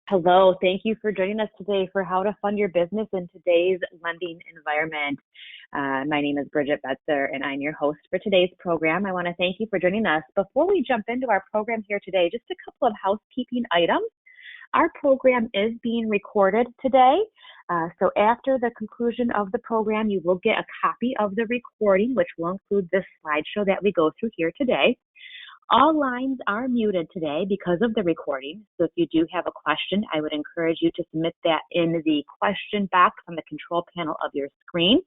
Hello, thank you for joining us today for how to fund your business in today's lending environment. My name is Bridget Betzer, and I'm your host for today's program. I want to thank you for joining us. Before we jump into our program here today, just a couple of housekeeping items. Our program is being recorded today, so after the conclusion of the program, you will get a copy of the recording, which will include this slideshow that we go through here today. All lines are muted today because of the recording. So if you do have a question, I would encourage you to submit that in the question box on the control panel of your screen,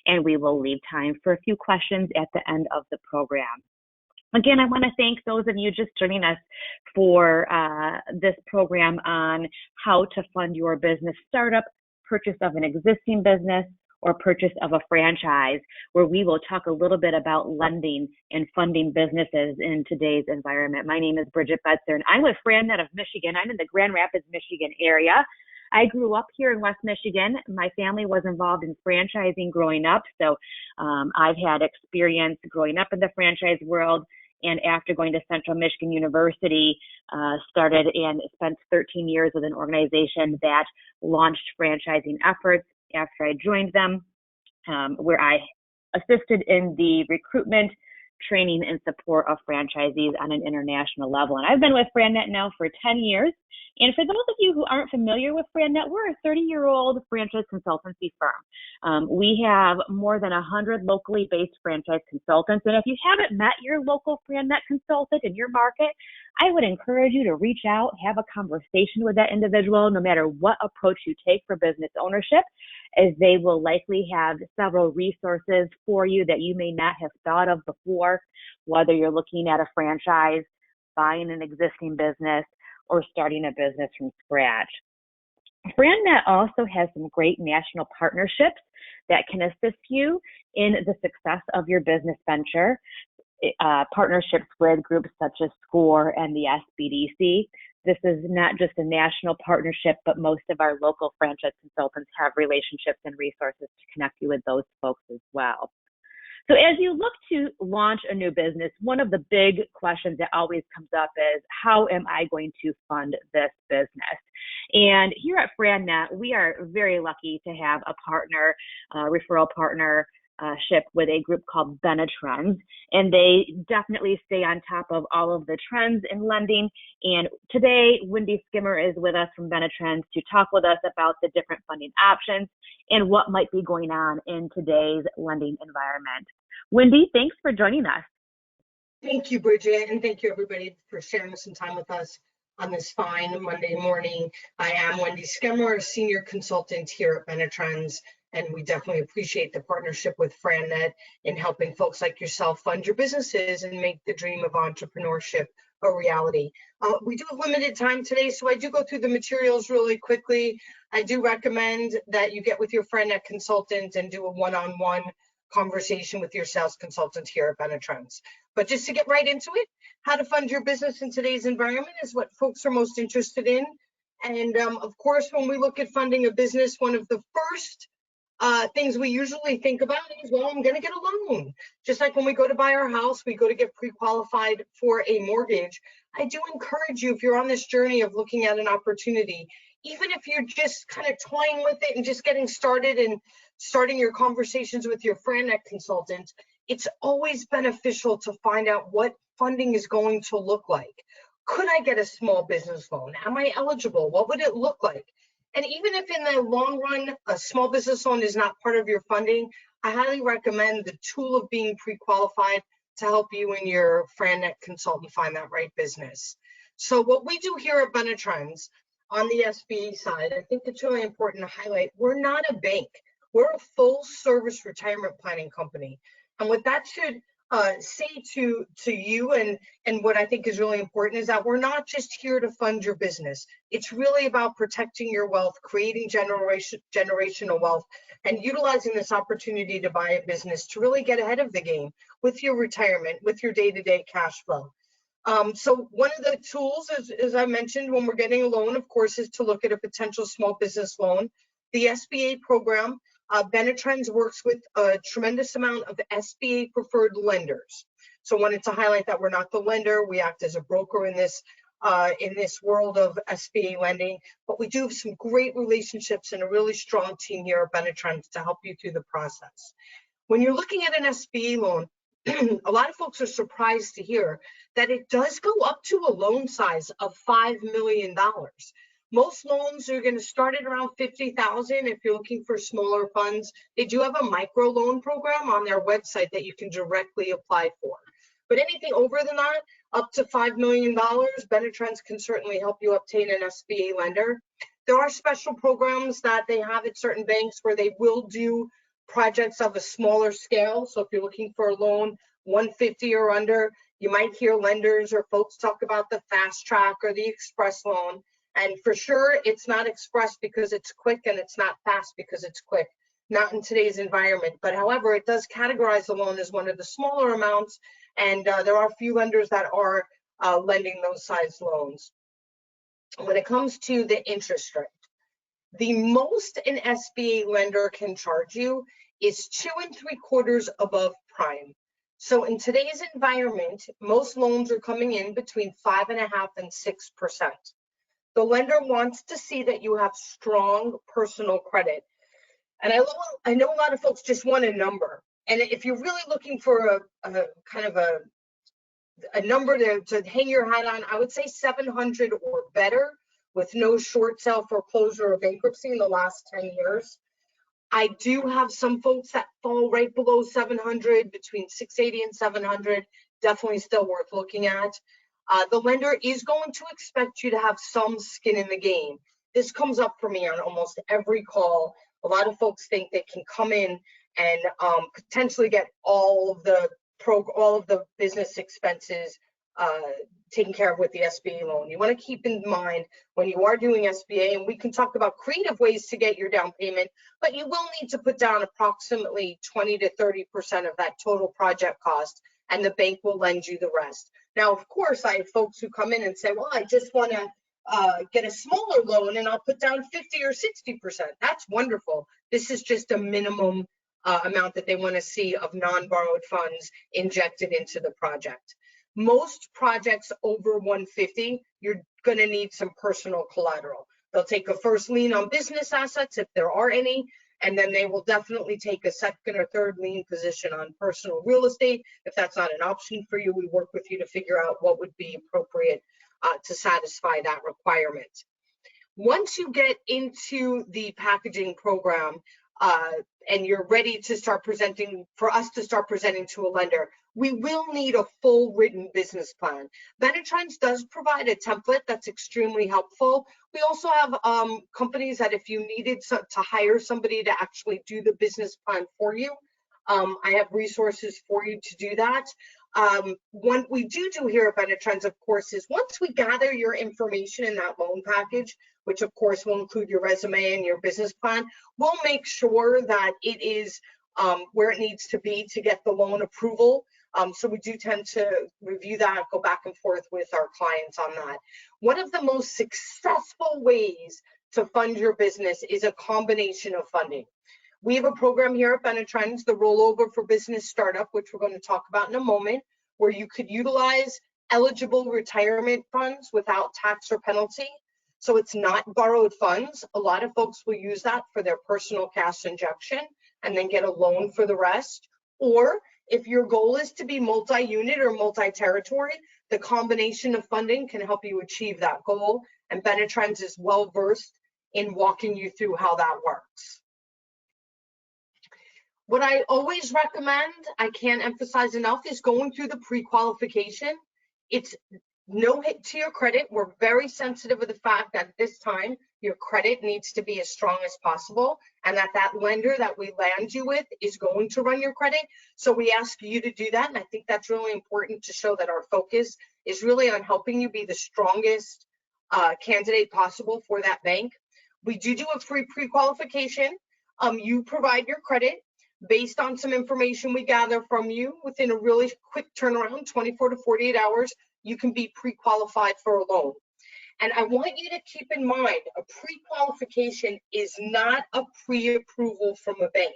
and we will leave time for a few questions at the end of the program. Again, I want to thank those of you just joining us for this program on how to fund your business startup, purchase of an existing business, or purchase of a franchise, where we will talk a little bit about lending and funding businesses in today's environment. My name is Bridget Betzer, and I'm with FranNet of Michigan. I'm in the Grand Rapids, Michigan area. I grew up here in West Michigan. My family was involved in franchising growing up, so I've had experience growing up in the franchise world. And after going to Central Michigan University, started and spent 13 years with an organization that launched franchising efforts after I joined them, where I assisted in the recruitment, training, and support of franchisees on an international level. And I've been with FranNet now for 10 years. And for those of you who aren't familiar with FranNet, we're a 30-year-old franchise consultancy firm. We have more than 100 locally based franchise consultants. And if you haven't met your local FranNet consultant in your market, I would encourage you to reach out, have a conversation with that individual, no matter what approach you take for business ownership, as they will likely have several resources for you that you may not have thought of before, whether you're looking at a franchise, buying an existing business, or starting a business from scratch. FranNet also has some great national partnerships that can assist you in the success of your business venture. Partnerships with groups such as SCORE and the SBDC. This is not just a national partnership, but most of our local franchise consultants have relationships and resources to connect you with those folks as well. So as you look to launch a new business, one of the big questions that always comes up is, how am I going to fund this business? And here at FranNet, we are very lucky to have a partner, referral partnership with a group called Benetrends, and they definitely stay on top of all of the trends in lending. And today, Wendy Skimmer is with us from Benetrends to talk with us about the different funding options and what might be going on in today's lending environment. Wendy, thanks for joining us. Thank you, Bridget, and thank you everybody for sharing some time with us on this fine Monday morning. I am Wendy Skimmer, a senior consultant here at Benetrends, and we definitely appreciate the partnership with FranNet in helping folks like yourself fund your businesses and make the dream of entrepreneurship a reality. We do have limited time today, so I do go through the materials really quickly. I do recommend that you get with your FranNet consultant and do a one-on-one conversation with your sales consultant here at Benetrends. But just to get right into it, how to fund your business in today's environment is what folks are most interested in. And of course, when we look at funding a business, one of the first things we usually think about is, well, I'm going to get a loan. Just like when we go to buy our house, we go to get pre-qualified for a mortgage. I do encourage you, if you're on this journey of looking at an opportunity, even if you're just kind of toying with it and just getting started and starting your conversations with your FranNet consultant, it's always beneficial to find out what funding is going to look like. Could I get a small business loan? Am I eligible? What would it look like? And even if in the long run, a small business loan is not part of your funding, I highly recommend the tool of being pre-qualified to help you and your FranNet consultant find that right business. So what we do here at Benetrends on the SBA side, I think it's really important to highlight, we're not a bank. We're a full service retirement planning company. And what that should say to you and what I think is really important is that we're not just here to fund your business. It's really about protecting your wealth, creating generational wealth, and utilizing this opportunity to buy a business to really get ahead of the game with your retirement, with your day-to-day cash flow. So one of the tools, as I mentioned, when we're getting a loan, of course, is to look at a potential small business loan. The SBA program, Benetrends works with a tremendous amount of SBA preferred lenders. So wanted to highlight that we're not the lender. We act as a broker in this in this world of SBA lending, but we do have some great relationships and a really strong team here at Benetrends to help you through the process. When you're looking at an SBA loan, a lot of folks are surprised to hear that it does go up to a loan size of $5 million. Most loans are going to start at around $50,000 if you're looking for smaller funds. They do have a micro loan program on their website that you can directly apply for. But anything over than that, up to $5 million, Benetrends can certainly help you obtain an SBA lender. There are special programs that they have at certain banks where they will do projects of a smaller scale. So if you're looking for a loan 150 or under, you might hear lenders or folks talk about the fast track or the express loan. And for sure, it's not express because it's quick, and it's not fast because it's quick, not in today's environment. But however, it does categorize the loan as one of the smaller amounts, and there are a few lenders that are lending those size loans. When it comes to the interest rate, the most an SBA lender can charge you is 2 3/4 above prime. So in today's environment, most loans are coming in between 5.5% and 6%. The lender wants to see that you have strong personal credit. And I know a lot of folks just want a number. And if you're really looking for a kind of a number to hang your hat on, I would say 700 or better, with no short sale, foreclosure, or bankruptcy in the last 10 years. I do have some folks that fall right below 700, between 680 and 700, definitely still worth looking at. The lender is going to expect you to have some skin in the game. This comes up for me on almost every call. A lot of folks think they can come in and potentially get all of the business expenses taken care of with the SBA loan. You want to keep in mind when you are doing SBA, and we can talk about creative ways to get your down payment, but you will need to put down approximately 20 to 30% of that total project cost, and the bank will lend you the rest. Now, of course, I have folks who come in and say, well, I just want to get a smaller loan and I'll put down 50 or 60%. That's wonderful. This is just a minimum amount that they want to see of non-borrowed funds injected into the project. Most projects over 150, you're going to need some personal collateral. They'll take a first lien on business assets if there are any, and then they will definitely take a second or third lien position on personal real estate. If that's not an option for you, we work with you to figure out what would be appropriate to satisfy that requirement. Once you get into the packaging program and you're ready to start presenting, for us to start presenting to a lender, we will need a full written business plan. Benetrends does provide a template that's extremely helpful. We also have companies that if you needed to hire somebody to actually do the business plan for you, I have resources for you to do that. What we do here at Benetrends, of course, is once we gather your information in that loan package, which of course will include your resume and your business plan, we'll make sure that it is where it needs to be to get the loan approval. So we do tend to review that, go back and forth with our clients on that. One of the most successful ways to fund your business is a combination of funding. We have a program here at Benetrends, the Rollover for Business Startup, which we're going to talk about in a moment, where you could utilize eligible retirement funds without tax or penalty. So it's not borrowed funds. A lot of folks will use that for their personal cash injection and then get a loan for the rest. Or if your goal is to be multi-unit or multi-territory, the combination of funding can help you achieve that goal. And Benetrends is well versed in walking you through how that works. What I always recommend, I can't emphasize enough, is going through the pre-qualification. It's no hit to your credit. We're very sensitive of the fact that this time your credit needs to be as strong as possible, and that lender that we land you with is going to run your credit. So we ask you to do that, and I think that's really important to show that our focus is really on helping you be the strongest candidate possible for that bank. We do a free pre-qualification. You provide your credit based on some information we gather from you. Within a really quick turnaround, 24 to 48 hours, you can be pre-qualified for a loan. And I want you to keep in mind, a pre-qualification is not a pre-approval from a bank.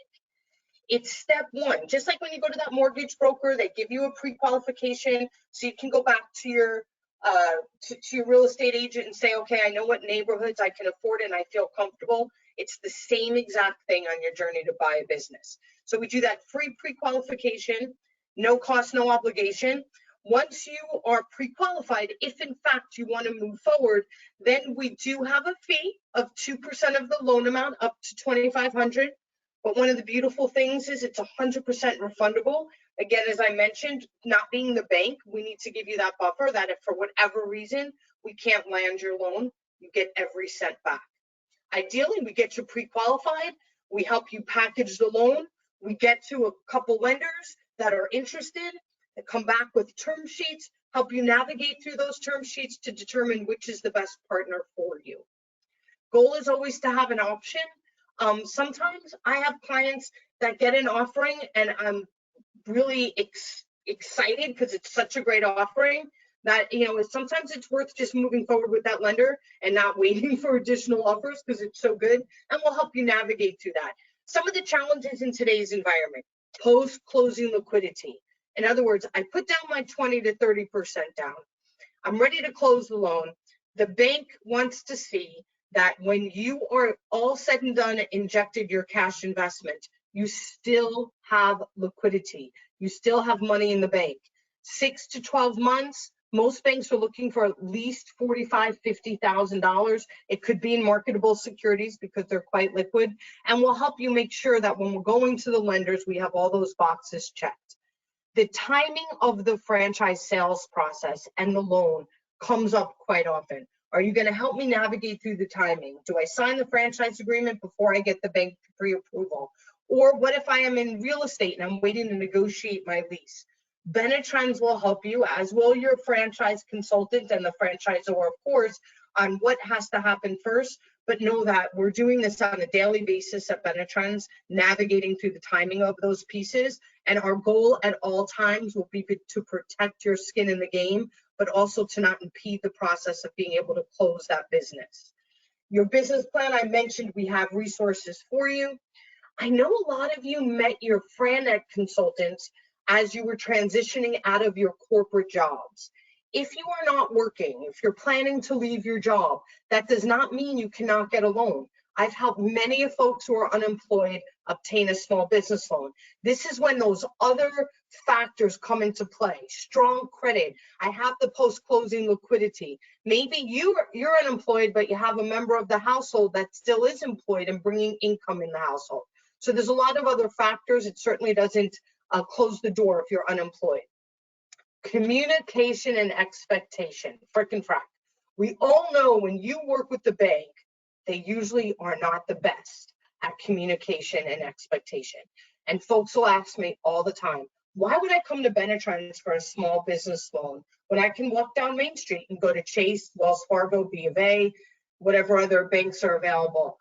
It's step one. Just like when you go to that mortgage broker, they give you a pre-qualification so you can go back to your to your real estate agent and say, okay, I know what neighborhoods I can afford and I feel comfortable. It's the same exact thing on your journey to buy a business. So we do that free pre-qualification, no cost, no obligation. Once you are pre-qualified, if in fact you want to move forward, then we do have a fee of 2% of the loan amount up to $2,500. But one of the beautiful things is it's 100% refundable. Again, as I mentioned, not being the bank, we need to give you that buffer that if for whatever reason we can't land your loan, you get every cent back. Ideally, we get you pre-qualified. We help you package the loan. We get to a couple lenders that are interested, that come back with term sheets, help you navigate through those term sheets to determine which is the best partner for you. Goal is always to have an option. Sometimes I have clients that get an offering and I'm really excited because it's such a great offering that, you know, sometimes it's worth just moving forward with that lender and not waiting for additional offers because it's so good, and we'll help you navigate through that. Some of the challenges in today's environment: post-closing liquidity. In other words, I put down my 20 to 30% down. I'm ready to close the loan. The bank wants to see that when you are all said and done, injected your cash investment, you still have liquidity. You still have money in the bank. 6 to 12 months, most banks are looking for at least $45,000, $50,000. It could be in marketable securities because they're quite liquid. And we'll help you make sure that when we're going to the lenders, we have all those boxes checked. The timing of the franchise sales process and the loan comes up quite often. Are you going to help me navigate through the timing? Do I sign the franchise agreement before I get the bank pre-approval? Or what if I am in real estate and I'm waiting to negotiate my lease? Benetrends will help you, as will your franchise consultant and the franchisor, of course, on what has to happen first. But know that we're doing this on a daily basis at Benetrends, navigating through the timing of those pieces. And our goal at all times will be to protect your skin in the game, but also to not impede the process of being able to close that business. Your business plan, I mentioned we have resources for you. I know a lot of you met your FranNet consultants as you were transitioning out of your corporate jobs. If you are not working, if you're planning to leave your job, that does not mean you cannot get a loan. I've helped many of folks who are unemployed obtain a small business loan. This is when those other factors come into play. Strong credit. I have the post-closing liquidity. Maybe you're unemployed, but you have a member of the household that still is employed and bringing income in the household. So there's a lot of other factors. It certainly doesn't close the door if you're unemployed. Communication and expectation, frickin' frack. We all know when you work with the bank, they usually are not the best at communication and expectation. And folks will ask me all the time, why would I come to Benetrends for a small business loan when I can walk down Main Street and go to Chase, Wells Fargo, B of A, whatever other banks are available?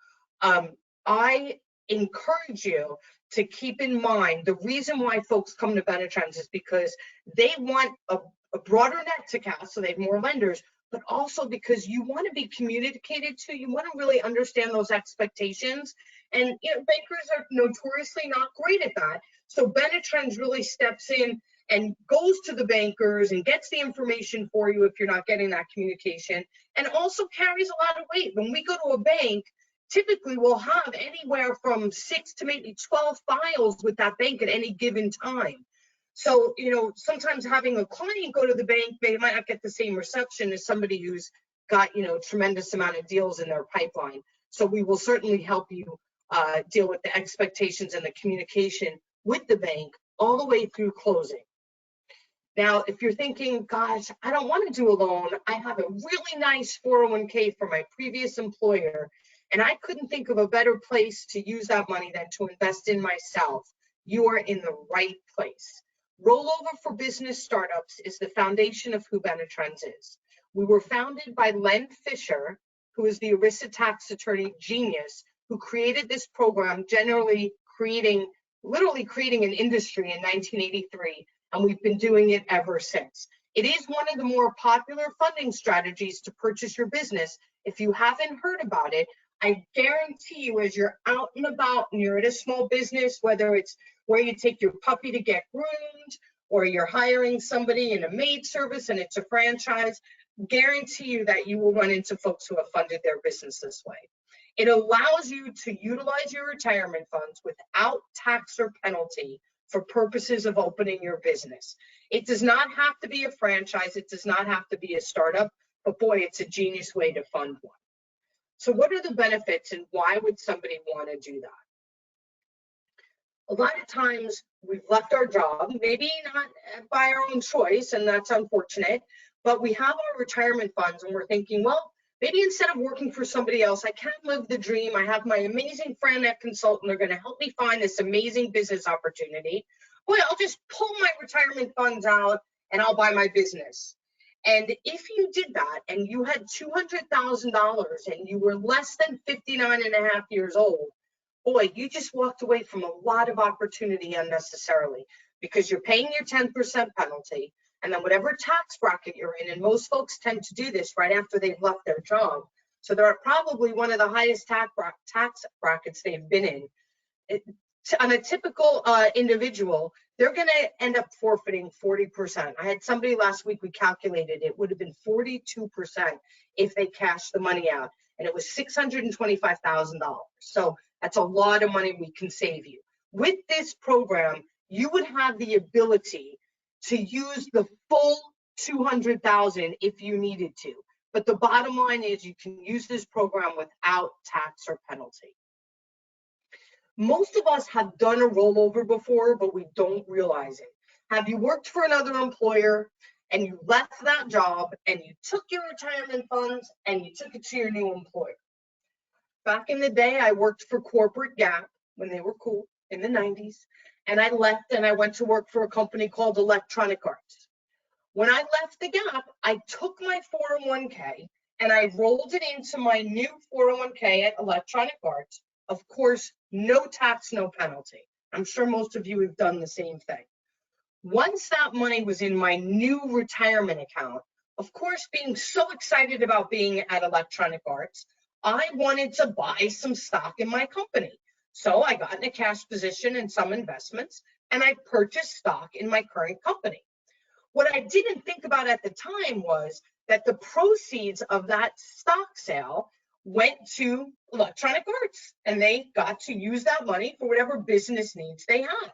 I encourage you to keep in mind the reason why folks come to Benetrends is because they want a broader net to cast, so they have more lenders, but also because you want to be communicated to, you want to really understand those expectations. And you know, bankers are notoriously not great at that. So Benetrends really steps in and goes to the bankers and gets the information for you if you're not getting that communication, and also carries a lot of weight. When we go to a bank, typically we'll have anywhere from 6 to maybe 12 files with that bank at any given time. So, you know, sometimes having a client go to the bank, they might not get the same reception as somebody who's got, you know, tremendous amount of deals in their pipeline. So we will certainly help you deal with the expectations and the communication with the bank all the way through closing. Now, if you're thinking, gosh, I don't want to do a loan, I have a really nice 401k for my previous employer, and I couldn't think of a better place to use that money than to invest in myself, you are in the right place. Rollover for business startups is the foundation of who Benetrends is. We were founded by Len Fisher, who is the ERISA tax attorney genius, who created this program, literally creating an industry in 1983, and we've been doing it ever since. It is one of the more popular funding strategies to purchase your business. If you haven't heard about it, I guarantee you, as you're out and about and you're at a small business, whether it's where you take your puppy to get groomed or you're hiring somebody in a maid service and it's a franchise, guarantee you that you will run into folks who have funded their business this way. It allows you to utilize your retirement funds without tax or penalty for purposes of opening your business. It does not have to be a franchise. It does not have to be a startup, but boy, it's a genius way to fund one. So what are the benefits and why would somebody want to do that? A lot of times we've left our job, maybe not by our own choice, and that's unfortunate, but we have our retirement funds and we're thinking, well, maybe instead of working for somebody else, I can't live the dream. I have my amazing FranNet consultant. They're going to help me find this amazing business opportunity. Boy, I'll just pull my retirement funds out and I'll buy my business. And if you did that and you had $200,000 and you were less than 59 and a half years old, boy, you just walked away from a lot of opportunity unnecessarily because you're paying your 10% penalty. And then whatever tax bracket you're in, and most folks tend to do this right after they've left their job. So they're at probably one of the highest tax brackets they've been in. On a typical individual, they're going to end up forfeiting 40%. I had somebody last week, we calculated it would have been 42% if they cashed the money out. And it was $625,000. So that's a lot of money we can save you. With this program, you would have the ability to use the full $200,000 if you needed to. But the bottom line is you can use this program without tax or penalty. Most of us have done a rollover before, but we don't realize it. Have you worked for another employer and you left that job and you took your retirement funds and you took it to your new employer? Back in the day, I worked for Corporate Gap when they were cool in the 90s. And I left and I went to work for a company called Electronic Arts. When I left the Gap, I took my 401k and I rolled it into my new 401k at Electronic Arts. Of course, no tax, no penalty. I'm sure most of you have done the same thing. Once that money was in my new retirement account, of course, being so excited about being at Electronic Arts, I wanted to buy some stock in my company. So I got in a cash position in some investments and I purchased stock in my current company. What I didn't think about at the time was that the proceeds of that stock sale went to Electronic Arts and they got to use that money for whatever business needs they had.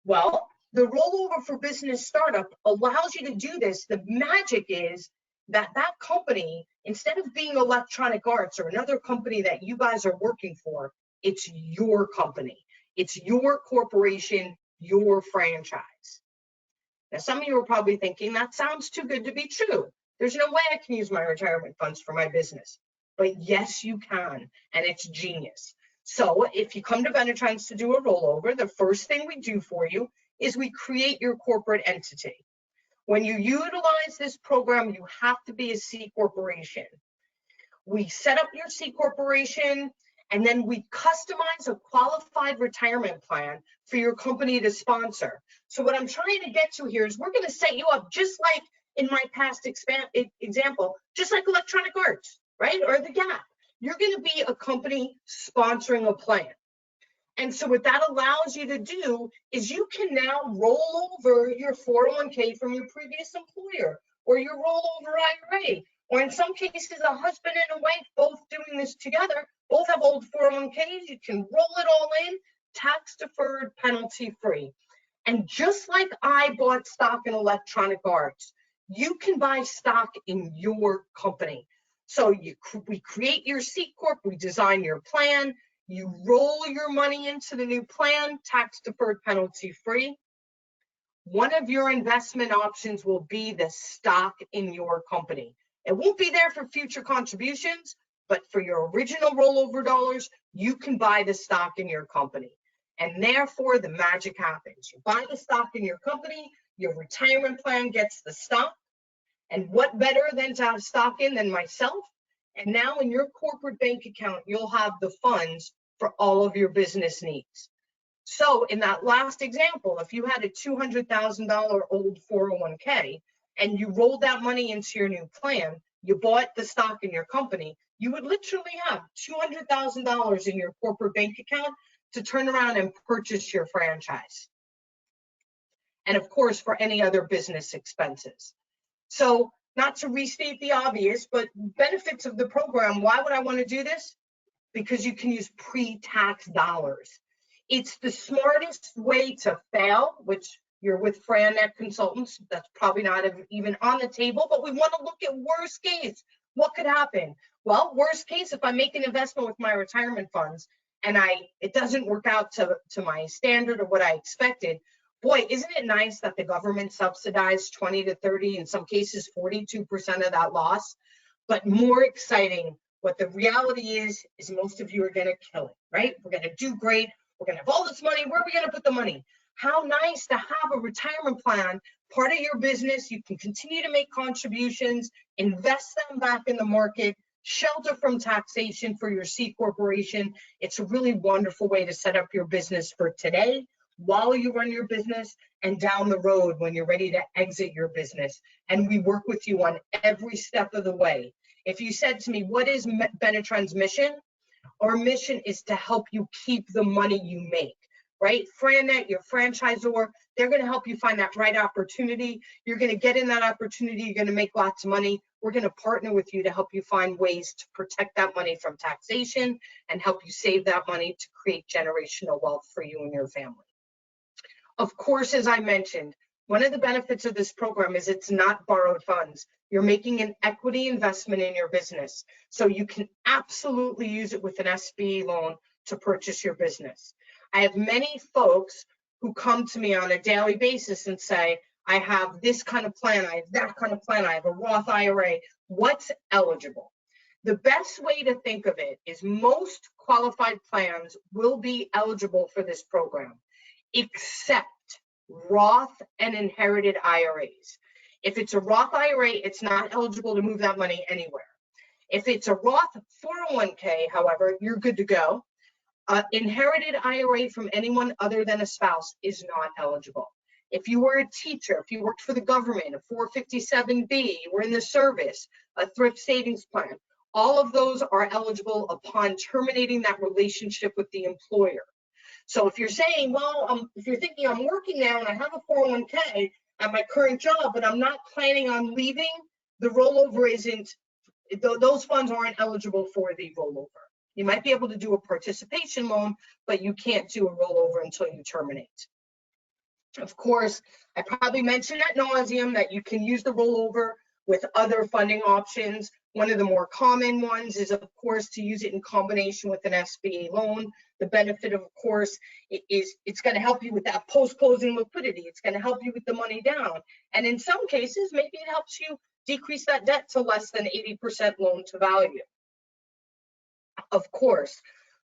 Well, the rollover for business startup allows you to do this. The magic is that that company, instead of being Electronic Arts or another company that you guys are working for, it's your company. It's your corporation, your franchise. Now, some of you are probably thinking, that sounds too good to be true. There's no way I can use my retirement funds for my business. But yes, you can, and it's genius. So if you come to Benetrends to do a rollover, the first thing we do for you is we create your corporate entity. When you utilize this program, you have to be a C corporation. We set up your C corporation, and then we customize a qualified retirement plan for your company to sponsor. So what I'm trying to get to here is we're going to set you up just like in my past example, just like Electronic Arts, right? Or the Gap. You're going to be a company sponsoring a plan. And so what that allows you to do is you can now roll over your 401k from your previous employer or your rollover IRA, or in some cases, a husband and a wife both doing this together, both have old 401ks, you can roll it all in, tax deferred, penalty free. And just like I bought stock in Electronic Arts, you can buy stock in your company. So we create your C Corp, we design your plan, you roll your money into the new plan, tax deferred, penalty free. One of your investment options will be the stock in your company. It won't be there for future contributions, but for your original rollover dollars, you can buy the stock in your company. And therefore, the magic happens. You buy the stock in your company, your retirement plan gets the stock. And what better than to have stock in than myself? And now in your corporate bank account, you'll have the funds for all of your business needs. So in that last example, if you had a $200,000 old 401k and you rolled that money into your new plan, you bought the stock in your company, you would literally have $200,000 in your corporate bank account to turn around and purchase your franchise. And of course, for any other business expenses. So not to restate the obvious, but benefits of the program. Why would I want to do this? Because you can use pre-tax dollars. It's the smartest way to fail, which you're with FranNet consultants. That's probably not even on the table, but we want to look at worst case. What could happen? Well, worst case, if I make an investment with my retirement funds and it doesn't work out to my standard or what I expected, boy, isn't it nice that the government subsidized 20 to 30, in some cases 42% of that loss? But more exciting, what the reality is most of you are going to kill it, right? We're going to do great. We're going to have all this money. Where are we going to put the money? How nice to have a retirement plan, part of your business. You can continue to make contributions, invest them back in the market, shelter from taxation for your C corporation. It's a really wonderful way to set up your business for today, while you run your business, and down the road when you're ready to exit your business. And we work with you on every step of the way. If you said to me, what is Benetron's mission? Our mission is to help you keep the money you make, right? FranNet, your franchisor, they're going to help you find that right opportunity. You're going to get in that opportunity. You're going to make lots of money. We're going to partner with you to help you find ways to protect that money from taxation and help you save that money to create generational wealth for you and your family. Of course, as I mentioned, one of the benefits of this program is it's not borrowed funds. You're making an equity investment in your business. So you can absolutely use it with an Sba loan to purchase your business. I have many folks who come to me on a daily basis and say, I have this kind of plan, I have that kind of plan, I have a Roth IRA. What's eligible? The best way to think of it is most qualified plans will be eligible for this program, except Roth and inherited IRAs. If it's a Roth IRA, it's not eligible to move that money anywhere. If it's a Roth 401k, however, you're good to go. Inherited IRA from anyone other than a spouse is not eligible. If you were a teacher, if you worked for the government, a 457B, you were in the service, a thrift savings plan, all of those are eligible upon terminating that relationship with the employer. So if you're saying, well, if you're thinking I'm working now and I have a 401k at my current job, but I'm not planning on leaving, the rollover isn't, those funds aren't eligible for the rollover. You might be able to do a participation loan, but you can't do a rollover until you terminate. Of course, I probably mentioned ad nauseum that you can use the rollover with other funding options. One of the more common ones is, of course, to use it in combination with an Sba loan. The benefit, of course, is it's going to help you with that post-closing liquidity. It's going to help you with the money down. And in some cases, maybe it helps you decrease that debt to less than 80% loan to value. Of course,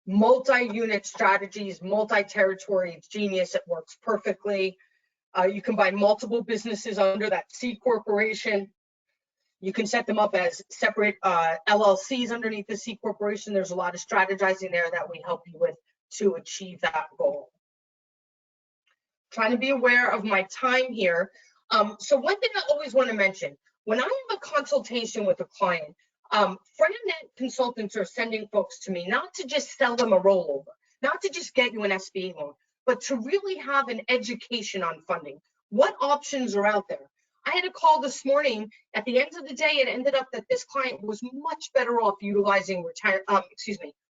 multi-unit strategies, multi-territory, it's genius. It works perfectly. You can buy multiple businesses under that C corporation. You can set them up as separate LLCs underneath the C corporation. There's a lot of strategizing there that we help you with to achieve that goal. Trying to be aware of my time here. So one thing I always want to mention, when I have a consultation with a client, FranNet consultants are sending folks to me not to just sell them a rollover, not to just get you an Sba loan, but to really have an education on funding. What options are out there? I had a call this morning. At the end of the day, it ended up that this client was much better off utilizing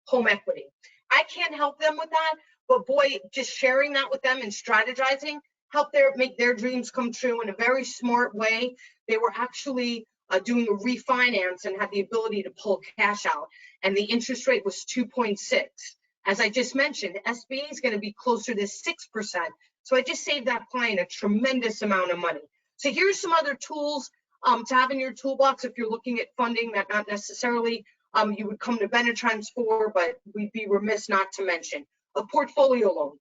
home equity. I can't help them with that, but boy, just sharing that with them and strategizing helped make their dreams come true in a very smart way. They were actually doing a refinance and had the ability to pull cash out, and the interest rate was 2.6. As I just mentioned, Sba is going to be closer to 6%. So I just saved that client a tremendous amount of money. So here's some other tools to have in your toolbox if you're looking at funding that not necessarily you would come to Benetron's for, but we'd be remiss not to mention a portfolio loan.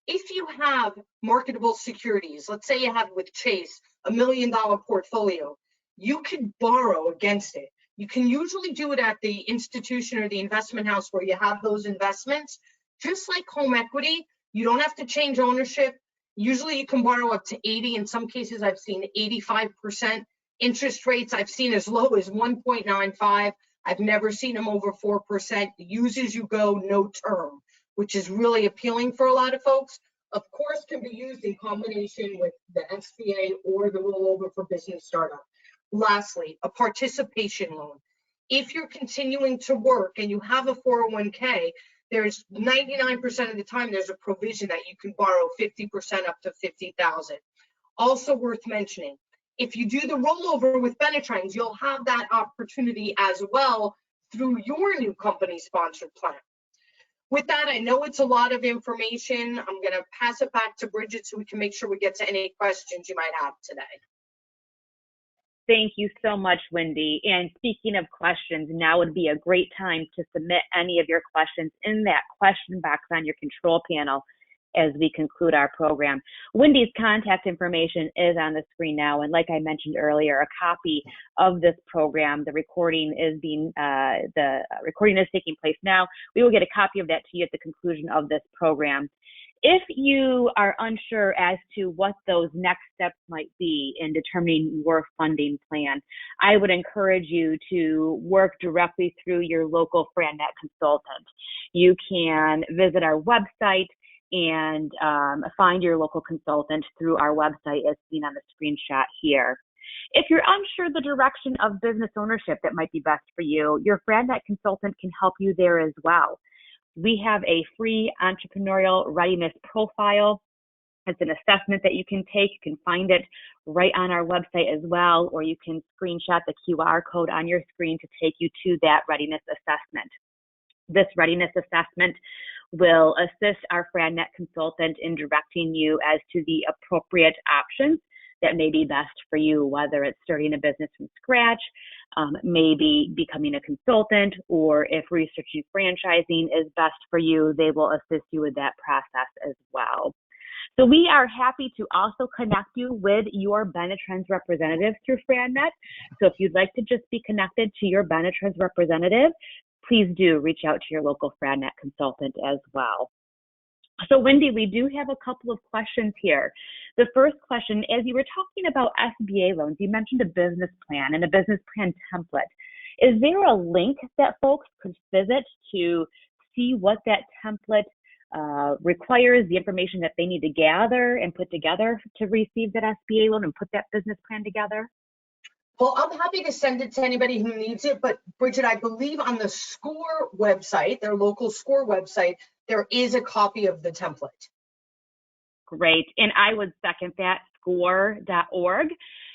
If you have marketable securities, let's say you have with Chase $1 million portfolio, you can borrow against it. You can usually do it at the institution or the investment house where you have those investments. Just like home equity, you don't have to change ownership. Usually you can borrow up to 80. In some cases, I've seen 85% interest rates. I've seen as low as 1.95. I've never seen them over 4%. Use as you go, no term, which is really appealing for a lot of folks. Of course, can be used in combination with the Sba or the rollover for business startup. Lastly, a participation loan. If you're continuing to work and you have a 401k, there's 99% of the time there's a provision that you can borrow 50% up to 50,000. Also worth mentioning, if you do the rollover with Benetrends, you'll have that opportunity as well through your new company sponsored plan. With that, I know it's a lot of information. I'm going to pass it back to Bridget so we can make sure we get to any questions you might have today. Thank you so much, Wendy. And speaking of questions, now would be a great time to submit any of your questions in that question box on your control panel as we conclude our program. Wendy's contact information is on the screen now. And like I mentioned earlier, a copy of this program, the recording is taking place now. We will get a copy of that to you at the conclusion of this program. If you are unsure as to what those next steps might be in determining your funding plan, I would encourage you to work directly through your local FranNet consultant. You can visit our website and find your local consultant through our website as seen on the screenshot here. If you're unsure the direction of business ownership that might be best for you, your FranNet consultant can help you there as well. We have a free entrepreneurial readiness profile. It's an assessment that you can take. You can find it right on our website as well, or you can screenshot the QR code on your screen to take you to that readiness assessment. This readiness assessment will assist our FranNet consultant in directing you as to the appropriate options that may be best for you, whether it's starting a business from scratch, maybe becoming a consultant, or if researching franchising is best for you, they will assist you with that process as well. So we are happy to also connect you with your Benetrends representative through FranNet. So if you'd like to just be connected to your Benetrends representative, please do reach out to your local FranNet consultant as well. So Wendy, we do have a couple of questions here. The first question, as you were talking about SBA loans, you mentioned a business plan and a business plan template. Is there a link that folks could visit to see what that template requires, the information that they need to gather and put together to receive that SBA loan and put that business plan together? Well, I'm happy to send it to anybody who needs it, but Bridget, I believe on the SCORE website, their local SCORE website, there is a copy of the template. Great, and I would second that. SCORE.org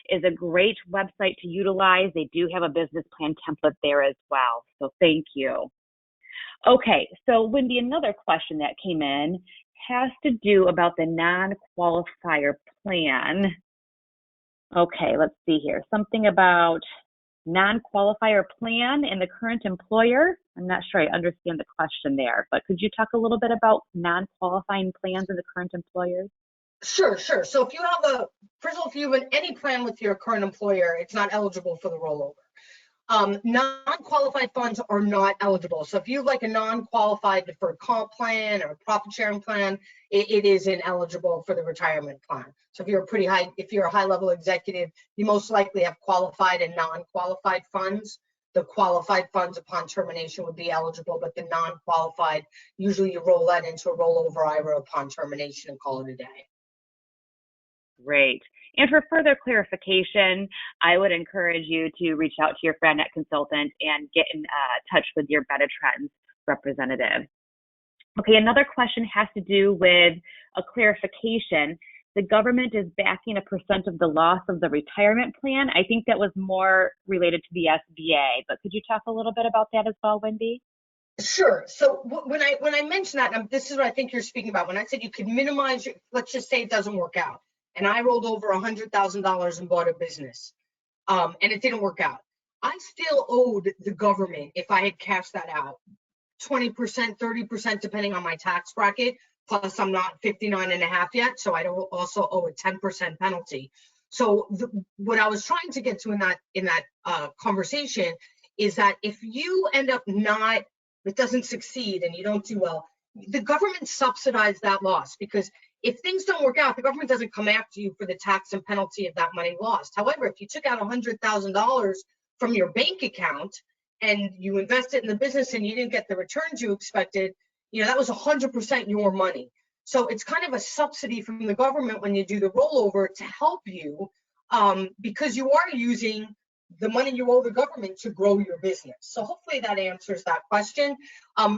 is a great website to utilize. They do have a business plan template there as well, so thank you. Okay, so Wendy, another question that came in has to do about the non-qualifier plan. Okay, let's see here. Something about non-qualifier plan in the current employer. I'm not sure I understand the question there, but could you talk a little bit about non-qualifying plans in the current employers? Sure. So if you have first of all, if you have any plan with your current employer, it's not eligible for the rollover. Non-qualified funds are not eligible. So if you have like a non-qualified deferred comp plan or a profit sharing plan, it is ineligible for the retirement plan. So if you're a high level executive, you most likely have qualified and non-qualified funds. The qualified funds upon termination would be eligible, but the non-qualified, usually you roll that into a rollover IRA upon termination and call it a day. Great. And for further clarification, I would encourage you to reach out to your FranNet consultant and get in touch with your Benetrends representative. Okay, another question has to do with a clarification. The government is backing a % of the loss of the retirement plan. I think that was more related to the SBA, but could you talk a little bit about that as well, Wendy? Sure. So when I mentioned that, this is what I think you're speaking about. When I said you could minimize, let's just say it doesn't work out, and I rolled over $100,000 and bought a business, and it didn't work out. I still owed the government, if I had cashed that out, 20%, 30%, depending on my tax bracket. Plus, I'm not 59 and a half yet, so I don't also owe a 10% penalty. So what I was trying to get to in that conversation is that if you end up it doesn't succeed and you don't do well, the government subsidized that loss, because if things don't work out, the government doesn't come after you for the tax and penalty of that money lost. However, if you took out $100,000 from your bank account and you invested in the business and you didn't get the returns you expected, that was 100% your money. So it's kind of a subsidy from the government when you do the rollover to help you, because you are using the money you owe the government to grow your business. So hopefully that answers that question.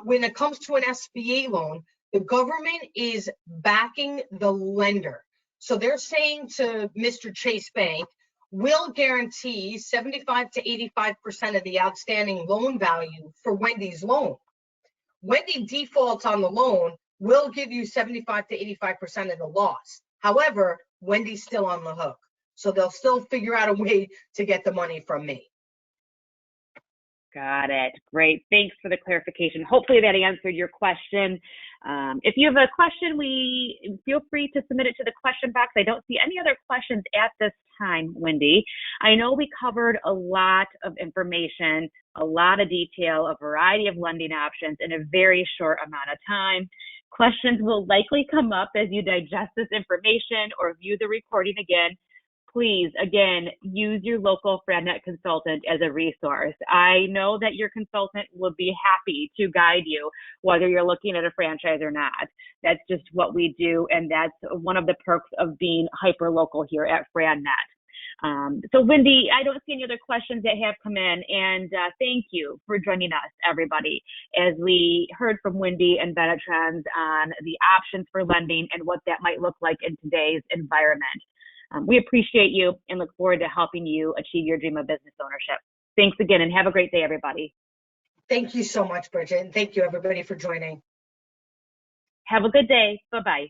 When it comes to an SBA loan, the government is backing the lender. So they're saying to Mr. Chase Bank, we'll guarantee 75 to 85% of the outstanding loan value for Wendy's loan. Wendy defaults on the loan, we'll give you 75 to 85% of the loss. However, Wendy's still on the hook. So they'll still figure out a way to get the money from me. Got it. Great. Thanks for the clarification. Hopefully that answered your question. If you have a question, feel free to submit it to the question box. I don't see any other questions at this time, Wendy. I know we covered a lot of information, a lot of detail, a variety of lending options in a very short amount of time. Questions will likely come up as you digest this information or view the recording again. Please, again, use your local FranNet consultant as a resource. I know that your consultant will be happy to guide you, whether you're looking at a franchise or not. That's just what we do, and that's one of the perks of being hyper-local here at FranNet. So, Wendy, I don't see any other questions that have come in, and thank you for joining us, everybody, as we heard from Wendy and Benetrends on the options for lending and what that might look like in today's environment. We appreciate you and look forward to helping you achieve your dream of business ownership. Thanks again, and have a great day, everybody. Thank you so much, Bridget, and thank you, everybody, for joining. Have a good day. Bye-bye.